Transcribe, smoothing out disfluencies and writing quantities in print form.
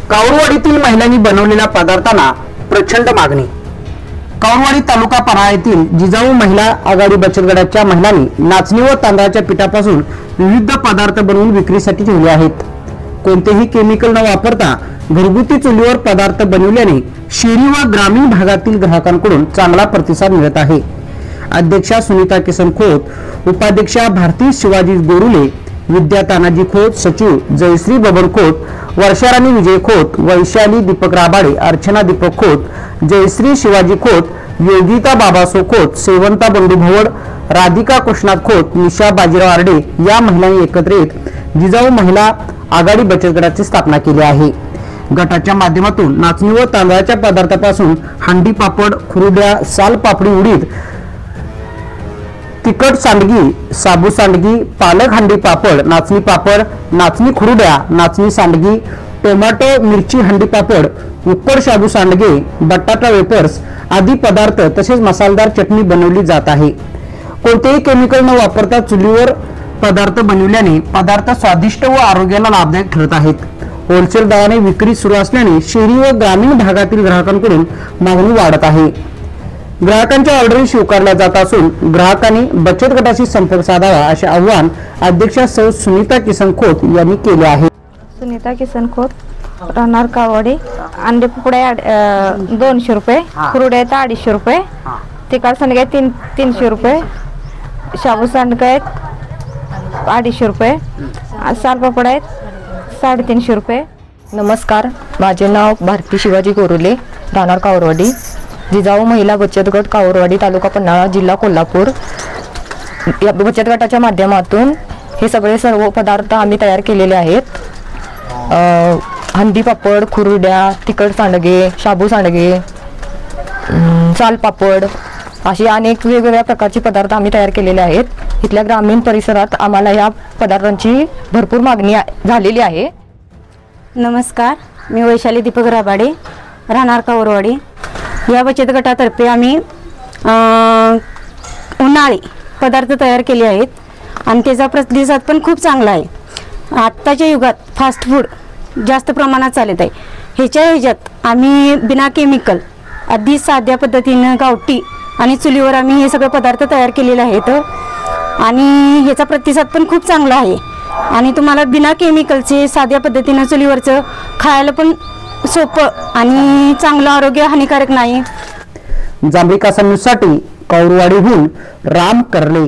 कावरवाडीतील महिलांनी बनवलेल्या पदार्थांना प्रचंड मागणी। कावरवाडी तालुका पन्हाळा येथील जिजाऊ महिला आघाडी बचत गटाच्या महिलांनी नाचणी व तांदळाच्या पिठापासून विविध पदार्थ बनवून विक्रीसाठी ठेवले आहेत। कोणतेही केमिकल न वापरता घरगुती चुलीवर पदार्थ बनवल्याने शहरी व ग्रामीण भागातील ग्राहकांकडून चांगला प्रतिसाद मिळत आहे। अध्यक्षा सुनीता किसन खोत, उपाध्यक्षा भारती शिवाजी गोरुले, विद्या तानाजी खोत, सचिव जयश्री बबन खोत, वर्षाराणी विजय खोत, वैशाली दीपक राबाडे, अर्चना दीपक खोत, जयश्री शिवाजी खोत, योगिता बाबासो खोत, सेवंता बंडू भवड, राधिका कृष्णा खोत, निशा बाजीराव आरडे या महिलांनी एकत्र येत जिजाऊ महिला आघाडी बचत गटाची स्थापना केली आहे। गटाच्या माध्यमातून नाचणी व तांदळाच्या पदार्थापासून हांडी पापड, खुरुड्या, साल पापडी, उडीद, तिखट सांडगी, साबू सांडगी, पालक हंडी पापड, नाचणी पापड, नाचणी खुरुड्या, नाचणी सांडगी, टोमॅटो मिरची हंडी पापड, उकड शाबू सांडगे, बटाटा वेपर्स आदी पदार्थ तसेच मसालेदार चटणी बनवली जात आहे। कोणतेही केमिकल न वापरता चुलीवर पदार्थ बनवल्याने पदार्थ स्वादिष्ट व आरोग्याला लाभदायक ठरत आहेत। होलसेल दराने विक्री सुरू असल्याने शहरी व ग्रामीण भागातील ग्राहकांकडून मागणी वाढत आहे। ग्राहकांच्या ऑर्डरी स्वीकारल्या जात असून ग्राहकांनी बचत गटाशी संपर्क साधावा असे आवाहन अध्यक्षा सौ सुनीता किसन खोत यांनी केले आहे। सुनीता किसन खोत, राहणार कावडी। अंडे पुकड्या 200 रुपये, खुरुड्या 250 रुपये, तिखट सांडगे 300 रुपये, शाबू सांडगे 250 रुपये, साल पापड 350 रुपये। नमस्कार, माझे नाव भारती शिवाजी गोरुले, राहणार कावरवाडी, जिजाऊ महिला बचत गट कावरवाडी, तालुका पन्हाळा, जिल्हा कोल्हापूर। या बचत गटाच्या माध्यमातून हे सर्व पदार्थ आम्ही तयार केलेले आहेत। हंडी पापड, खुरुड्या, तिखट सांडगे, शाबू सांडगे, साल पापड अशी अनेक वेगवेगळ्या प्रकारचे पदार्थ आम्ही तयार केलेले आहेत। इथल्या ग्रामीण परिसरात आम्हाला या पदार्थांची भरपूर मागणी झालेली आहे। नमस्कार, मी वैशाली दीपक राबाडे, राहणार कावरवाडी। या बचत गटातर्फे आम्ही उन्हाळी पदार्थ तयार केले आहेत आणि त्याचा प्रतिसाद पण खूप चांगला आहे। आत्ताच्या युगात फास्ट फूड जास्त प्रमाणात चालत आहे। ह्याच्यात आम्ही बिना केमिकल अगदी साध्या पद्धतीनं गावठी आणि चुलीवर आम्ही हे सगळे पदार्थ तयार केलेले आहेत आणि ह्याचा प्रतिसाद पण खूप चांगला आहे आणि तुम्हाला बिना केमिकलचे साध्या पद्धतीनं चुलीवरचं खायला पण सोपं आणि चांगलं, आरोग्य हानिकारक नाही। जांभळी न्यूजसाठी कावरवाडीहून राम करले।